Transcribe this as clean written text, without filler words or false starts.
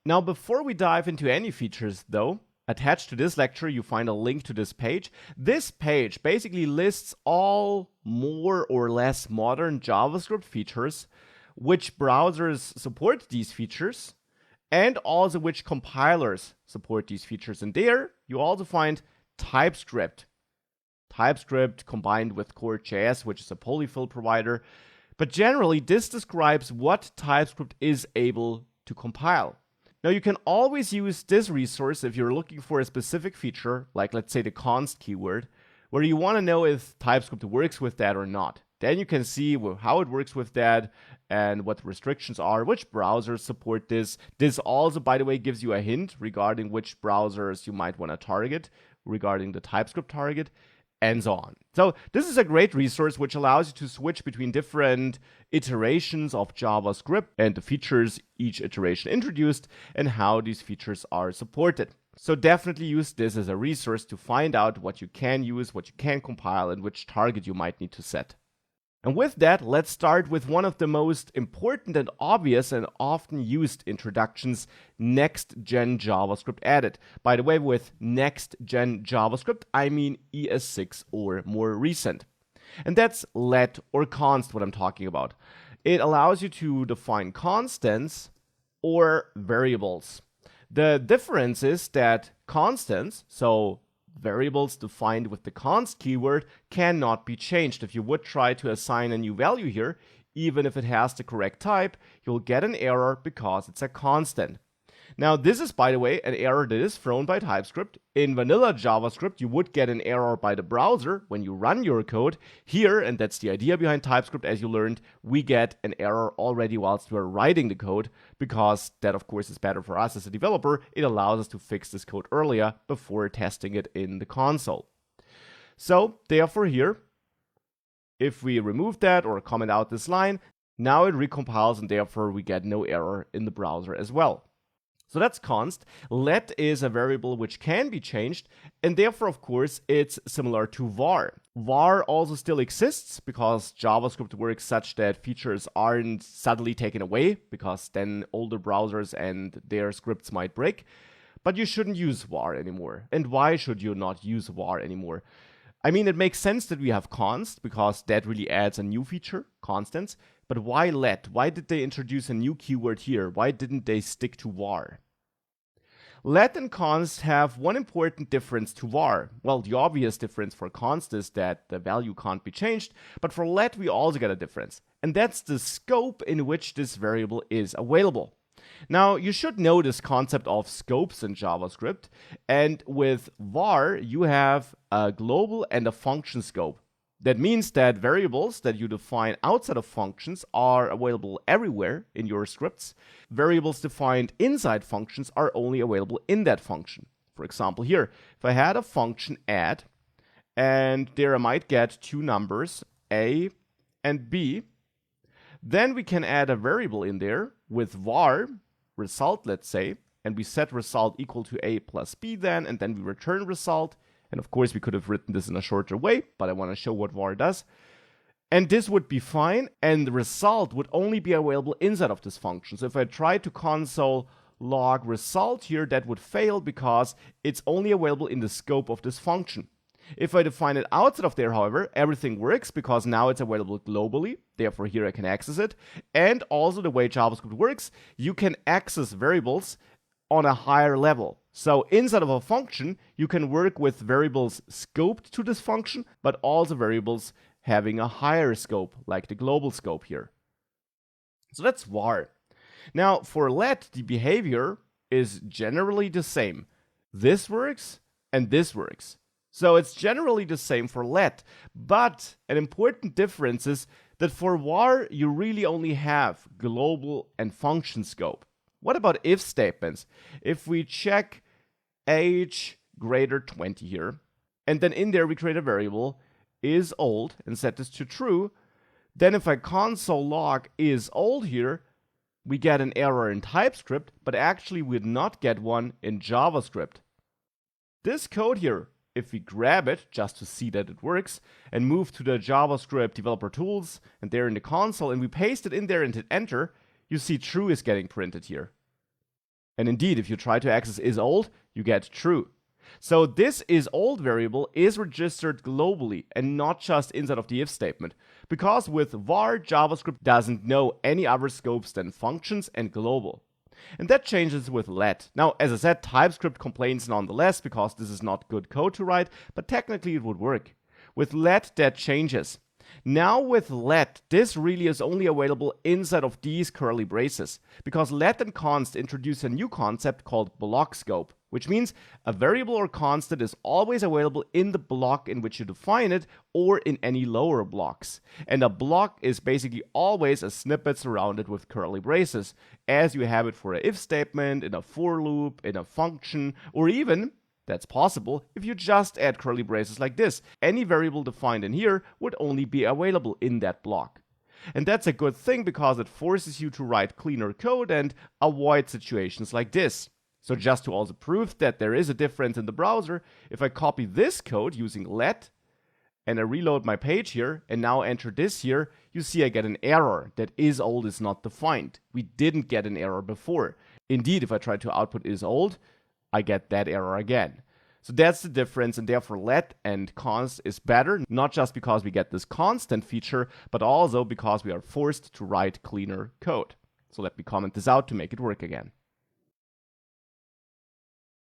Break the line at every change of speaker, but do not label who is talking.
Now, before we dive into any features though, attached to this lecture, you find a link to this page. This page basically lists all more or less modern JavaScript features, which browsers support these features, and also which compilers support these features. And there, you also find TypeScript. TypeScript combined with Core.js, which is a polyfill provider. But generally, this describes what TypeScript is able to compile. Now, you can always use this resource if you're looking for a specific feature, like let's say the const keyword, where you want to know if TypeScript works with that or not. Then you can see how it works with that and what the restrictions are, which browsers support this. This also, by the way, gives you a hint regarding which browsers you might want to target, regarding the TypeScript target, and so on. So this is a great resource which allows you to switch between different iterations of JavaScript and the features each iteration introduced and how these features are supported. So definitely use this as a resource to find out what you can use, what you can compile, and which target you might need to set. And with that, let's start with one of the most important and obvious and often used introductions, next-gen JavaScript added. By the way, with next-gen JavaScript, I mean ES6 or more recent. And that's let or const what I'm talking about. It allows you to define constants or variables. The difference is that constants, so variables defined with the const keyword, cannot be changed. If you would try to assign a new value here, even if it has the correct type, you'll get an error because it's a constant. Now, this is, by the way, an error that is thrown by TypeScript. In vanilla JavaScript, you would get an error by the browser when you run your code. Here, and that's the idea behind TypeScript, as you learned, we get an error already whilst we're writing the code, because that, of course, is better for us as a developer. It allows us to fix this code earlier before testing it in the console. So, therefore here, if we remove that or comment out this line, now it recompiles and therefore we get no error in the browser as well. So that's const. Let is a variable which can be changed, and therefore, of course, it's similar to var. Var also still exists because JavaScript works such that features aren't suddenly taken away, because then older browsers and their scripts might break. But you shouldn't use var anymore. And why should you not use var anymore? I mean, it makes sense that we have const, because that really adds a new feature, constants. But why let? Why did they introduce a new keyword here? Why didn't they stick to var? Let and const have one important difference to var. Well, the obvious difference for const is that the value can't be changed, but for let we also get a difference. And that's the scope in which this variable is available. Now, you should know this concept of scopes in JavaScript, and with var, you have a global and a function scope. That means that variables that you define outside of functions are available everywhere in your scripts. Variables defined inside functions are only available in that function. For example, here, if I had a function add, and there I might get two numbers, a and b, then we can add a variable in there with var, result, let's say, and we set result equal to a plus b then, and then we return result. And of course, we could have written this in a shorter way, but I want to show what var does. And this would be fine, and the result would only be available inside of this function. So if I try to console log result here, that would fail because it's only available in the scope of this function. If I define it outside of there, however, everything works because now it's available globally. Therefore, here I can access it. And also the way JavaScript works, you can access variables on a higher level. So inside of a function, you can work with variables scoped to this function, but also variables having a higher scope, like the global scope here. So that's var. Now, for let, the behavior is generally the same. This works, and this works. So it's generally the same for let, but an important difference is that for var, you really only have global and function scope. What about if statements? If we check age greater 20 here, and then in there we create a variable is old and set this to true, then if I console log is old here, we get an error in TypeScript, but actually we would not get one in JavaScript. This code here, if we grab it just to see that it works and move to the JavaScript developer tools and there in the console and we paste it in there and hit enter, you see true is getting printed here. And indeed, if you try to access isOld, you get true. So this isOld variable is registered globally and not just inside of the if statement, because with var, JavaScript doesn't know any other scopes than functions and global. And that changes with let. Now, as I said, TypeScript complains nonetheless because this is not good code to write, but technically it would work. With let, that changes. Now with let, this really is only available inside of these curly braces, because let and const introduce a new concept called block scope, which means a variable or constant is always available in the block in which you define it or in any lower blocks. And a block is basically always a snippet surrounded with curly braces, as you have it for an if statement, in a for loop, in a function, or even that's possible if you just add curly braces like this. Any variable defined in here would only be available in that block. And that's a good thing because it forces you to write cleaner code and avoid situations like this. So just to also prove that there is a difference in the browser, if I copy this code using let and I reload my page here and now enter this here, you see I get an error that isOld is not defined. We didn't get an error before. Indeed, if I try to output isOld, I get that error again. So that's the difference, and therefore let and const is better, not just because we get this constant feature, but also because we are forced to write cleaner code. So let me comment this out to make it work again.